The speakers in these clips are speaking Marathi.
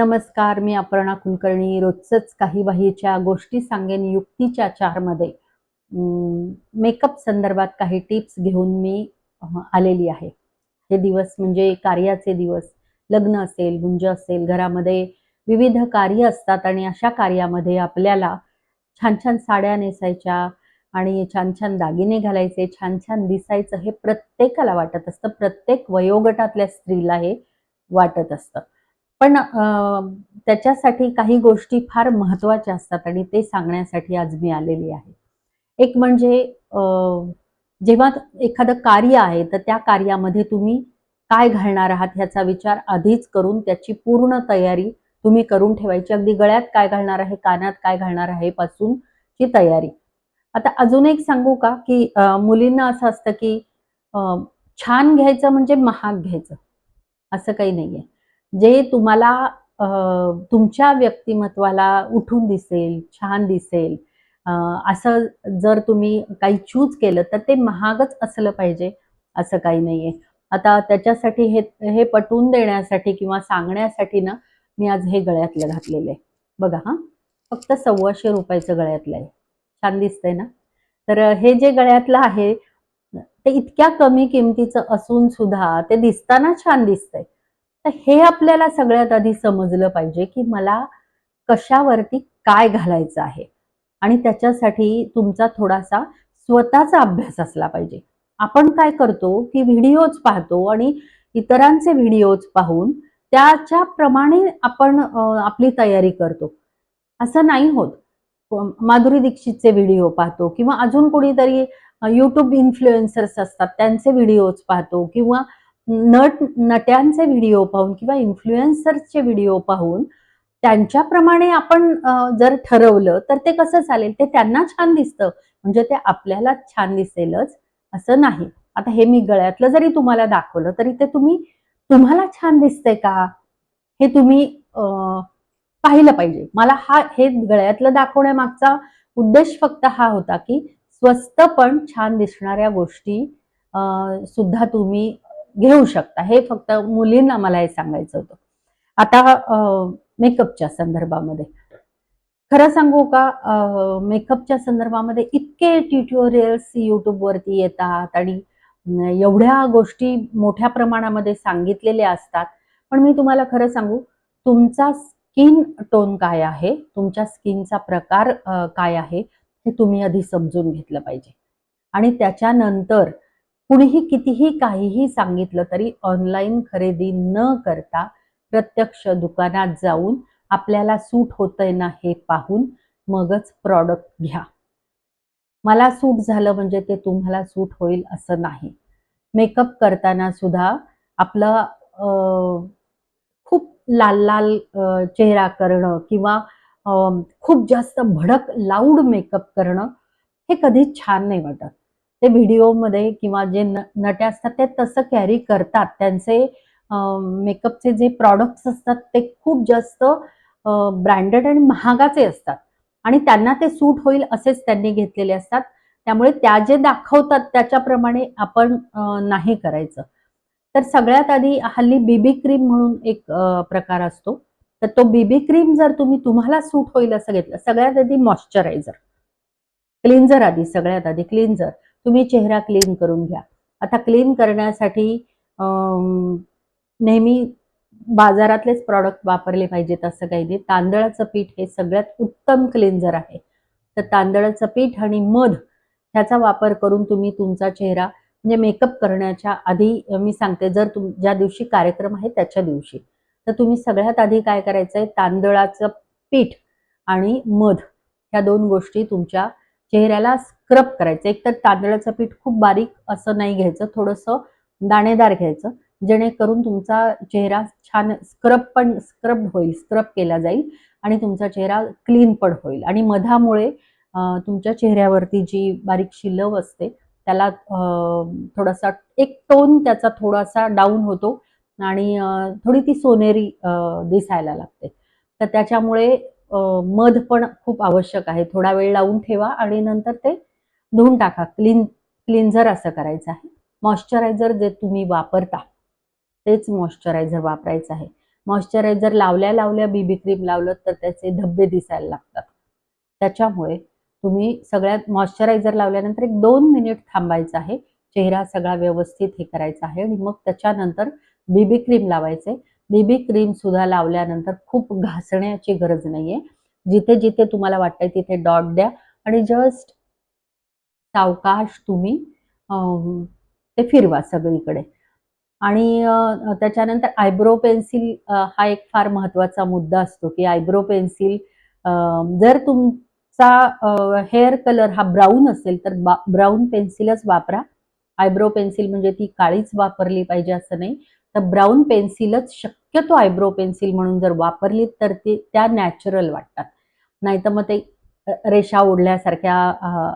नमस्कार, मी अपर्णा कुलकर्णी. रोजचंच काही बाहीच्या गोष्टी सांगेन युक्तीच्या चारमध्ये. मेकअप संदर्भात काही टिप्स घेऊन मी आलेली आहे. हे दिवस म्हणजे कार्याचे दिवस. लग्न असेल, मुंज असेल, घरामध्ये विविध कार्य असतात आणि अशा कार्यामध्ये आपल्याला छान-छान साड्या नेसायच्या आणि छान-छान दागिने घालायचे, छान-छान दिसायचं हे प्रत्येकाला वाटत असतं. प्रत्येक वयोगटातल्या स्त्रीला हे वाटत असतं. पण त्याच्यासाठी काही गोष्टी फार महत्त्वाच्या असतात आणि ते सांगण्यासाठी आज मी आलेली आहे. एक म्हणजे जेव्हा एखादं कार्य आहे, तर त्या कार्यामध्ये तुम्ही काय घालणार आहात ह्याचा विचार आधीच करून त्याची पूर्ण तयारी तुम्ही करून ठेवायची. अगदी गळ्यात काय घालणार आहे, कानात काय घालणार आहे पासूनची तयारी. आता अजून एक सांगू का, की मुलींना असं असतं, की अ, छान घ्यायचं म्हणजे महाग घ्यायचं, असं काही नाहीये. जे तुम्हाला अ, तुमच्या व्यक्तिमत्वाला उठून दिसेल, छान दिसेल, अ, असं जर तुम्ही काही चूज केलं तर ते महागच असलं पाहिजे असं काही नाहीये. आता त्याच्यासाठी हे पटवून देण्यासाठी किंवा सांगण्यासाठी ना मी आज हे गळ्यातलं घातलेलं आहे. बघा हां, फक्त ₹1,200 गळ्यातलं आहे. छान दिसतंय ना? तर हे जे गळ्यातलं आहे ते इतक्या कमी किमतीचं असून सुद्धा ते दिसताना छान दिसतंय. तर हे आपल्याला सगळ्यात आधी समजलं पाहिजे, की मला कशावरती काय घालायचं आहे आणि त्याच्यासाठी तुमचा थोडासा स्वतःचा अभ्यास असला पाहिजे. आपण काय करतो, की व्हिडिओज पाहतो आणि इतरांचे व्हिडिओज पाहून त्याच्याप्रमाणे आपण आपली तयारी करतो. असं नाही होत. माधुरी दीक्षितचे व्हिडिओ पाहतो किंवा अजून कोणीतरी YouTube इन्फ्लुएन्सर्स असतात त्यांचे व्हिडिओज पाहतो किंवा नट्यांचे व्हिडिओ पाहून किंवा इन्फ्लुएन्सर्सचे व्हिडिओ पाहून त्यांच्याप्रमाणे आपण जर ठरवलं तर ते कसं चालेल? ते त्यांना छान दिसतं म्हणजे ते आपल्याला छान दिसेलच असं नाही. आता हे मी गळ्यातलं जरी तुम्हाला दाखवलं तरी ते तुम्हाला छान दिसतंय का? हे तुम्ही पाहिलं पाहिजे. मला हे गळ्यातलं दाखवण्यामागचा उद्देश फक्त हा होता, की स्वस्त पण छान दिसणाऱ्या गोष्टी अ, सुद्धा तुम्ही घेऊ शकता. हे फक्त मुलींना मला हे सांगायचं होतं. आता मेकअपच्या संदर्भामध्ये. खरं सांगू का मेकअपच्या संदर्भामध्ये इतके ट्युटोरियल्स YouTubeवरती येतात आणि एवढ्या गोष्टी मोठ्या प्रमाणामध्ये सांगितलेल्या असतात. पण मी तुम्हाला खरं सांगू, तुमचा स्किन टोन काय आहे, तुमच्या स्किनचा प्रकार काय आहे, हे तुम्ही आधी समजून घेतलं पाहिजे. आणि त्याच्यानंतर कुणीही कितीही काहीही सांगितलं तरी ऑनलाईन खरेदी न करता प्रत्यक्ष दुकानात जाऊन आपल्याला सूट होतंय ना हे पाहून मगच प्रॉडक्ट घ्या. मला सूट झालं म्हणजे ते तुम्हाला सूट होईल असं नाही. मेकअप करताना सुद्धा आपलं खूप लाल-लाल चेहरा करणं किंवा अ, खूप जास्त भडक लाऊड मेकअप करणं, हे कधीच छान नाही वाटत. ते व्हिडिओमध्ये किंवा जे नट्या असतात ते तसं कॅरी करतात. त्यांचे मेकअपचे जे प्रॉडक्ट्स असतात ते खूप जास्त ब्रँडेड आणि महागाचे असतात आणि त्यांना ते सूट होईल असेच त्यांनी घेतलेले असतात. त्यामुळे त्या जे दाखवतात त्याच्याप्रमाणे आपण नाही करायचं. तर सगळ्यात आधी हल्ली बीबी क्रीम म्हणून एक प्रकार असतो. तर तो बीबी क्रीम जर तुम्हाला सूट होईल असं घेतलं, सगळ्यात आधी मॉइश्चरायझर, क्लीन्झर आधी सगळ्यात आधी क्लीन्झर. तुम्ही चेहरा क्लीन करून घ्या. आता क्लीन करण्यासाठी नेहमी बाजारातलेच प्रॉडक्ट वापरले पाहिजेत असं काही नाही. तांदळाचं पीठ हे सगळ्यात उत्तम क्लीन्झर आहे. तर तांदळाचं पीठ आणि मध ह्याचा वापर करून तुम्ही तुमचा चेहरा म्हणजे मेकअप करण्याच्या आधी मी सांगते जर ज्या दिवशी कार्यक्रम आहे त्याच्या दिवशी. तर तुम्ही सगळ्यात आधी काय करायचंय तांदळाचं पीठ आणि मध ह्या 2 गोष्टी तुमच्या चेहऱ्याला स्क्रब करायचं. एकतर तांदळाचं पीठ खूप बारीक असं नाही घ्यायचं, थोडंसं दाणेदार घ्यायचं. जेणेकरून तुमचा चेहरा छान स्क्रब होईल, स्क्रब केला जाईल आणि तुमचा चेहरा क्लीन पण होईल आणि मधामुळे तुमच्या चेहऱ्यावरती जी बारीकशी लव असते त्याला थोडासा एक टोन त्याचा थोडासा डाऊन होतो आणि थोडी ती सोनेरी दिसायला लागते. तर त्याच्यामुळे मध पण खूप आवश्यक आहे. थोडा वेळ लावून ठेवा आणि नंतर ते धुवून टाका. क्लीन्झर असं करायचं आहे. मॉइश्चरायझर जे तुम्ही वापरता तेच मॉइश्चरायझर वापरायचं आहे. मॉइश्चरायझर लावल्या लावल्या बीबी क्रीम लावलं तर त्याचे धब्बे दिसायला लागतात. त्याच्यामुळे तुम्ही सगळ्यात मॉइश्चरायझर लावल्यानंतर एक 2 मिनिट थांबायचं आहे. चेहरा सगळा व्यवस्थित हे करायचा आहे आणि मग त्याच्यानंतर बीबी क्रीम लावायचे. बीबी क्रीम सुद्धा लावल्यानंतर खूप घासण्याची गरज नाहीये. जिथे जिथे तुम्हाला वाटतंय तिथे डॉट द्या आणि जस्ट सावकाश तुम्ही ते फिरवा सगळीकडे. आणि त्याच्यानंतर आयब्रो पेन्सिल हा एक फार महत्वाचा मुद्दा असतो, की आयब्रो पेन्सिल जर तुमचा हेअर कलर हा ब्राऊन असेल तर ब्राऊन पेन्सिलच वापरा. आयब्रो पेन्सिल म्हणजे ती काळीच वापरली पाहिजे असं नाही. तर ब्राऊन पेन्सिलच शक्यतो आयब्रो पेन्सिल म्हणून जर वापरली तर त्या नॅचरल वाटतात. नाहीतर मग ते रेषा ओढल्यासारख्या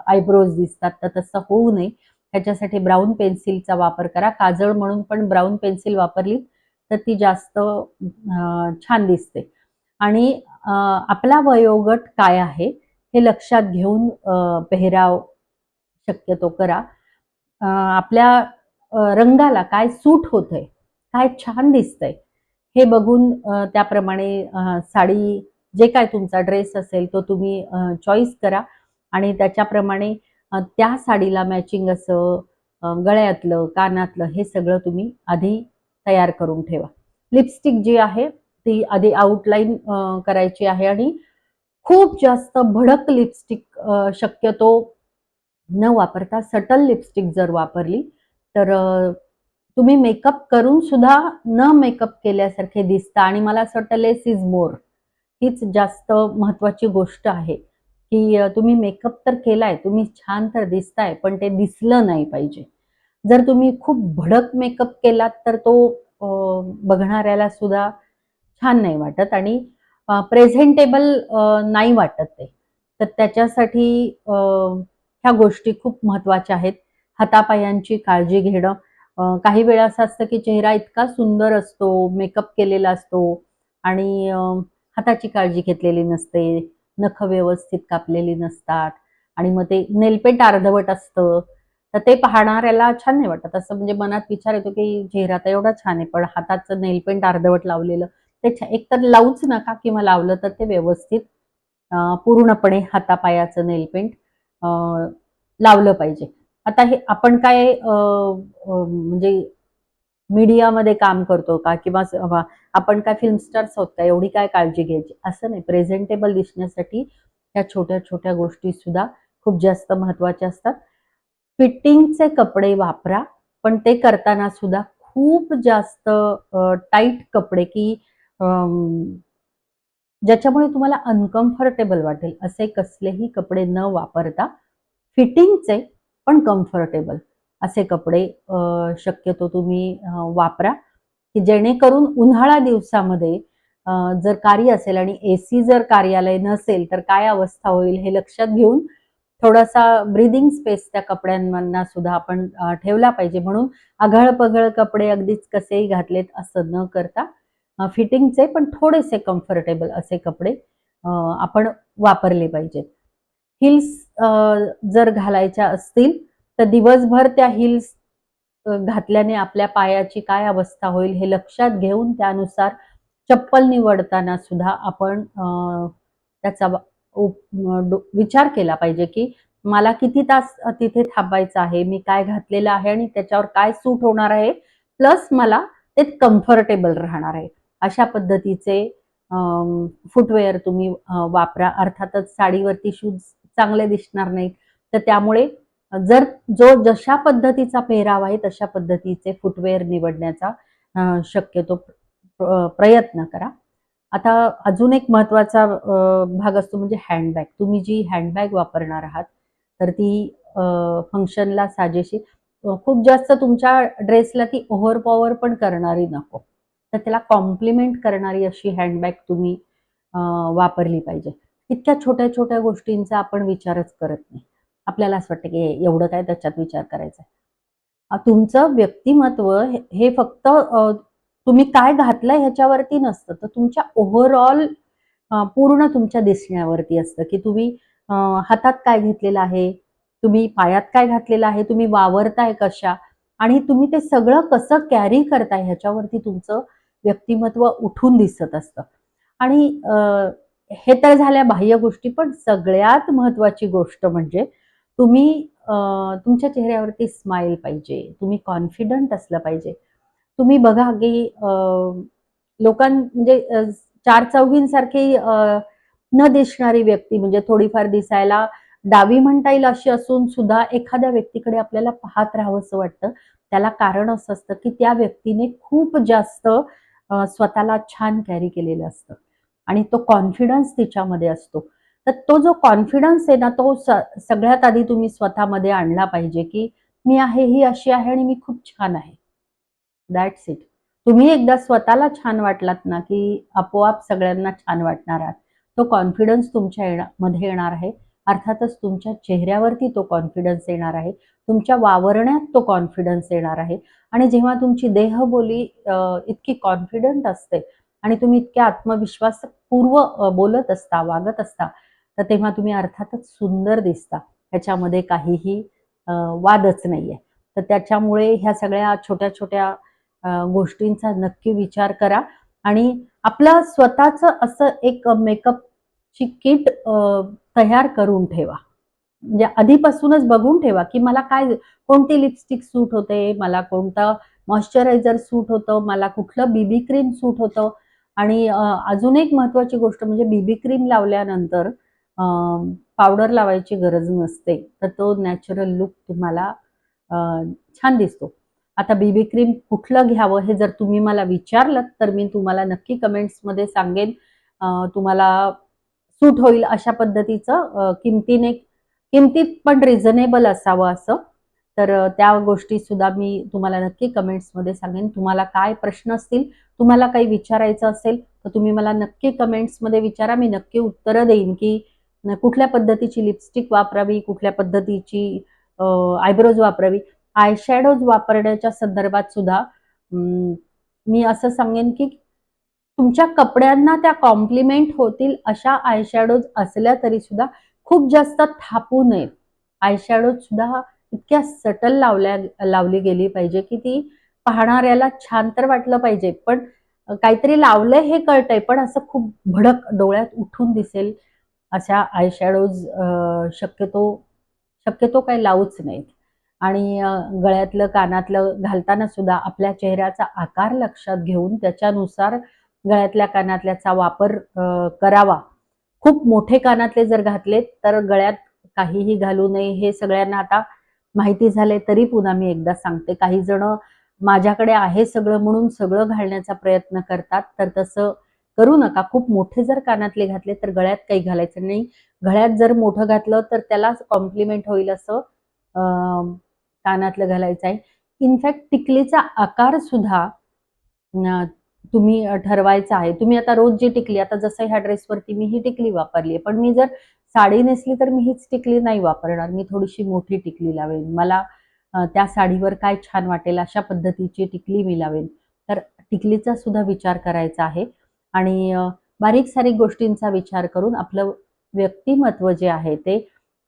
आयब्रोज दिसतात, तर तसं होऊ नये. ह्याच्यासाठी ब्राऊन पेन्सिलचा वापर करा. काजळ म्हणून पण ब्राऊन पेन्सिल वापरली तर ती जास्त छान दिसते. आणि आपला वयोगट काय आहे हे लक्षात घेऊन पेहराव शक्यतो करा. आपल्या रंगाला काय सूट होतंय, काय छान दिसतंय हे बघून त्याप्रमाणे साडी जे काय तुमचा ड्रेस असेल तो तुम्ही चॉईस करा आणि त्याच्याप्रमाणे त्या साडीला मॅचिंग असं गळ्यातलं, कानातलं हे सगळं तुम्ही आधी तयार करून ठेवा. लिपस्टिक जी आहे ती आधी आउटलाईन करायची आहे आणि खूप जास्त भडक लिपस्टिक शक्यतो न वापरता सटल लिपस्टिक जर वापरली तर तुम्ही मेकअप करून सुद्धा न मेकअप केल्यासारखे दिसता आणि मला असं वाटतं लेस इज मोर हीच जास्त महत्वाची गोष्ट आहे की तुम्ही मेकअप तर केलाय, तुम्ही छान तर दिसताय, पण ते दिसलं नाही पाहिजे. जर तुम्ही खूप भडक मेकअप केलात तर तो बघणाऱ्याला सुद्धा छान नाही वाटत आणि प्रेझेंटेबल नाही वाटत ते. तर त्याच्यासाठी ह्या गोष्टी खूप महत्वाच्या आहेत. हातापायांची काळजी घेणं. काही वेळा असं असतं की चेहरा इतका सुंदर असतो, मेकअप केलेला असतो आणि हाताची काळजी घेतलेली नसते, नखं व्यवस्थित कापलेली नसतात आणि मग ते नेलपेंट अर्धवट असतं. तर ते पाहणाऱ्याला छान नाही वाटत. असं म्हणजे मनात विचार येतो की चेहरा तर एवढा छान आहे, पण हाताचं नेलपेंट अर्धवट लावलेलं ते एकतर लावूच नका किंवा लावलं तर ते व्यवस्थित पूर्णपणे हातापायाचं नेलपेंट लावलं पाहिजे. आता हे आपण काय म्हणजे मीडियामध्ये काम करतो का किंवा आपण काय फिल्म स्टार्स आहोत का एवढी काय काळजी घ्यायची असं नाही. प्रेझेंटेबल दिसण्यासाठी या छोट्या छोट्या गोष्टी सुद्धा खूप जास्त महत्वाच्या असतात. फिटिंगचे कपडे वापरा, पण ते करताना सुद्धा खूप जास्त टाईट कपडे की ज्याच्यामुळे तुम्हाला अनकम्फर्टेबल वाटेल असे कसलेही कपडे न वापरता फिटिंगचे पण कम्फर्टेबल असे कपडे शक्यतो तुम्ही वापरा की जेणेकरून उन्हाळा दिवसामध्ये जर कार्य असेल आणि एसी जर कार्यालय नसेल तर काय अवस्था होईल हे लक्षात घेऊन थोडासा ब्रीदिंग स्पेस त्या कपड्यांना सुद्धा आपण ठेवला पाहिजे. म्हणून आघळ-पघळ कपडे अगदीच कसेही घातलेत असं न करता फिटिंगचे पण थोडेसे कम्फर्टेबल असे कपडे आपण वापरले पाहिजेत. हिल्स जर घालायच्या असतील तर दिवसभर त्या हिल्स घातल्याने आपल्या पायाची काय अवस्था होईल हे लक्षात घेऊन त्यानुसार चप्पल निवडताना सुद्धा आपण त्याचा विचार केला पाहिजे की मला किती तास तिथे थांबायचं आहे, मी काय घातलेलं आहे आणि त्याच्यावर काय सूट होणार आहे, प्लस मला ते कम्फर्टेबल राहणार आहे. अशा पद्धतीचे फुटवेअर तुम्ही वापरा. अर्थातच साडीवरती शूज चांगले दिसणार नाहीत, तर त्यामुळे जर जशा पद्धतीचा पेहराव आहे तशा पद्धतीचे फुटवेअर निवडण्याचा शक्यतो प्रयत्न करा. आता अजून एक महत्वाचा भाग असतो म्हणजे हँडबॅग. तुम्ही जी हँडबॅग वापरणार आहात तर ती फंक्शनला साजेशी खूप जास्त तुमच्या ड्रेसला ती ओव्हरपॉवर पण करणारी नको. तर त्याला कॉम्प्लिमेंट करणारी अशी हँडबॅग तुम्ही वापरली पाहिजे. इतक्या छोट्या छोट्या गोष्टींचा आपण विचारच करत नाही. आपल्याला असं वाटतं की एवढं काय त्याच्यात विचार करायचा. तुमचं व्यक्तिमत्व हे फक्त तुम्ही काय घातलंय ह्याच्यावरती नसतं, तर तुमच्या ओव्हरऑल पूर्ण तुमच्या दिसण्यावरती असतं की तुम्ही हातात काय घेतलेलं आहे, तुम्ही पायात काय घातलेलं आहे, तुम्ही वावरताय कशा आणि तुम्ही ते सगळं कसं कॅरी करताय ह्याच्यावरती तुमचं व्यक्तिमत्व उठून दिसत असतं. आणि हे तर झाल्या बाह्य गोष्टी, पण सगळ्यात महत्त्वाची गोष्ट म्हणजे तुम्ही तुमच्या चेहऱ्यावरती स्माईल पाहिजे, तुम्ही कॉन्फिडंट असलं पाहिजे. तुम्ही बघा की म्हणजे चार चौघींसारखी न दिसणारी व्यक्ती, म्हणजे थोडीफार दिसायला डावी म्हणता येईल अशी असून सुद्धा एखाद्या व्यक्तीकडे आपल्याला पाहत राहावंसं वाटतं. त्याला कारण असं असतं की त्या व्यक्तीने खूप जास्त स्वतःला छान कॅरी केलेलं असतं आणि तो कॉन्फिडन्स तिच्यामध्ये असतो. तर तो जो कॉन्फिडन्स आहे ना, तो सगळ्यात आधी तुम्ही स्वतःमध्ये आणला पाहिजे की मी आहे, ही अशी आहे आणि मी खूप छान आहे. That's it. तुम्ही एकदा स्वतःला छान वाटलात ना, की आपोआप सगळ्यांना छान वाटणार आहात. तो कॉन्फिडन्स तुमच्या मध्ये येणार आहे. अर्थातच तुमच्या चेहऱ्यावरती तो कॉन्फिडन्स येणार आहे. तुमच्या वावरण्यात तो कॉन्फिडन्स येणार आहे आणि जेव्हा तुमची देहबोली इतकी कॉन्फिडंट असते आणि तुम्ही इतक्या आत्मविश्वासपूर्व बोलत असता, वागत असता, तर तेव्हा तुम्ही अर्थातच सुंदर दिसता. ह्याच्यामध्ये काहीही वादच नाहीये. तर त्याच्यामुळे ह्या सगळ्या छोट्या-छोट्या गोष्टींचा नक्की विचार करा आणि आपलं स्वतःचं असं एक मेकअपची किट तयार करून ठेवा. म्हणजे आधीपासूनच बघून ठेवा, की मला कोणती लिपस्टिक सूट होते, मला कोणतं मॉइश्चरायझर सूट होतं, मला कुठलं बीबी क्रीम सूट होतं आणि अजून एक महत्त्वाची गोष्ट म्हणजे बीबी क्रीम लावल्यानंतर पावडर लावायची गरज नसते. तर तो नॅचरल लूक तुम्हाला छान दिसतो. आता बीबी क्रीम कुठलं घ्यावं हे जर तुम्ही मला विचारलत तर मी तुम्हाला नक्की कमेंट्समध्ये सांगेन. तुम्हाला सूट होईल अशा पद्धतीचं किमतीत पण रिझनेबल असावं असं. तर त्या गोष्टी सुद्धा मी तुम्हाला नक्की कमेंट्समध्ये सांगेन. तुम्हाला काय प्रश्न असतील, तुम्हाला काही विचारायचं असेल तर तुम्ही मला नक्की कमेंट्समध्ये विचारा. मी नक्की उत्तरं देईन की कुठल्या पद्धतीची लिपस्टिक वापरावी, कुठल्या पद्धतीची आयब्रोज वापरावी. आय शॅडोज वापरण्याच्या संदर्भात सुद्धा मी असं सांगेन की तुमच्या कपड्यांना त्या कॉम्प्लिमेंट होतील अशा आय शॅडोज असल्या तरी सुद्धा खूप जास्त थापू नये. आय शॅडोज सुद्धा इतक्या सटल लावली गेली पाहिजे की ती पाहणाऱ्याला छान तर वाटलं पाहिजे, पण काहीतरी लावलंय हे कळतंय, पण असं खूप भडक डोळ्यात उठून दिसेल अशा आय शॅडोज शक्यतो काही लावूच नाहीत. आणि गळ्यातलं, कानातलं घालताना सुद्धा आपल्या चेहऱ्याचा आकार लक्षात घेऊन त्याच्यानुसार गळ्यातल्या, कानातल्याचा वापर करावा. खूप मोठे कानातले जर घातले तर गळ्यात काहीही घालू नये हे सगळ्यांना आता माहिती झाले, तरी पुन्हा मी एकदा सांगते. काही जण माझ्याकडे आहे सगळं म्हणून सगळं घालण्याचा प्रयत्न करतात, तर तसं करू नका. खूप मोठे जर कानातले घातले तर गळ्यात काही घालायचं नाही. गळ्यात जर मोठं घातलं तर त्यालाच कॉम्प्लिमेंट होईल असं कानातलं घालायचं आहे. इनफॅक्ट टिकलीचा आकार सुद्धा तुम्ही ठरवायचा आहे. तुम्ही आता रोज जी टिकली, आता जसं ह्या ड्रेसवरती मी ही टिकली वापरली आहे, पण मी जर साडी नेसली तर मी हीच टिकली नाही वापरणार. मी थोडीशी मोठी टिकली लावेन. मला त्या साडीवर काय छान वाटेल अशा पद्धतीची टिकली मी लावेन. तर टिकलीचा सुद्धा विचार करायचा आहे आणि बारीक-सारीक गोष्टींचा विचार करून आपलं व्यक्तिमत्व जे आहे ते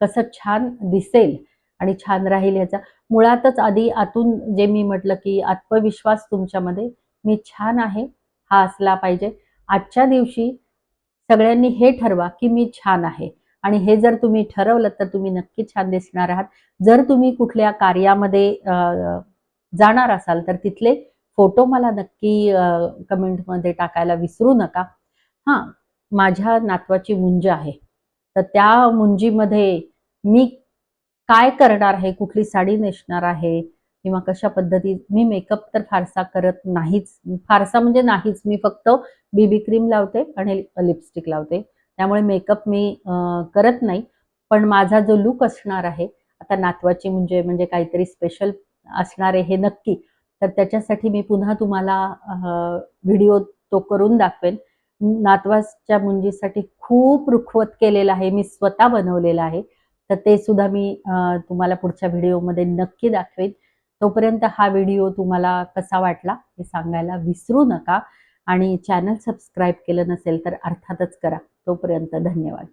कसं छान दिसेल आणि छान राहील याचा मुळातच आधी आतून जे मी म्हटलं की आत्मविश्वास तुमच्यामध्ये मी छान आहे हा असला पाहिजे. आजच्या दिवशी सगळ्यांनी हे ठरवा की मी छान आहे आणि हे जर तुम्ही ठरवलं तर तुम्ही नक्की छान दिसणार आहात. जर तुम्ही कुठल्या कार्यामध्ये जाणार असाल तर तिथले फोटो मला नक्की कमेंटमध्ये टाकायला विसरू नका. हां, माझ्या नातवाची मुंज आहे. तर त्या मुंजीमध्ये मी काय करणार आहे, कुठली साडी नेसणार आहे किंवा कशा मी मेकअप तर फारसा करत नाहीच. फारसा म्हणजे नाहीच. मी फक्त बीबी क्रीम लावते आणि लिपस्टिक लावते. त्यामुळे मेकअप मी करत नाही. पण माझा जो लूक असणार आहे, आता नातवाची म्हणजे काहीतरी स्पेशल असणार आहे हे नक्की. तर त्याच्यासाठी मी पुन्हा तुम्हाला व्हिडिओ तो करून दाखवेन. नातवाच्या मुंजीसाठी खूप रुखवत केलेलं आहे. मी स्वतः बनवलेलं आहे. तर ते सुद्धा मी तुम्हाला पुढच्या व्हिडिओमध्ये नक्की दाखवेन. तोपर्यंत हा व्हिडिओ तुम्हाला कसा वाटला हे सांगायला विसरू नका आणि चॅनल सबस्क्राईब केलं नसेल तर अर्थातच करा. तोपर्यंत धन्यवाद.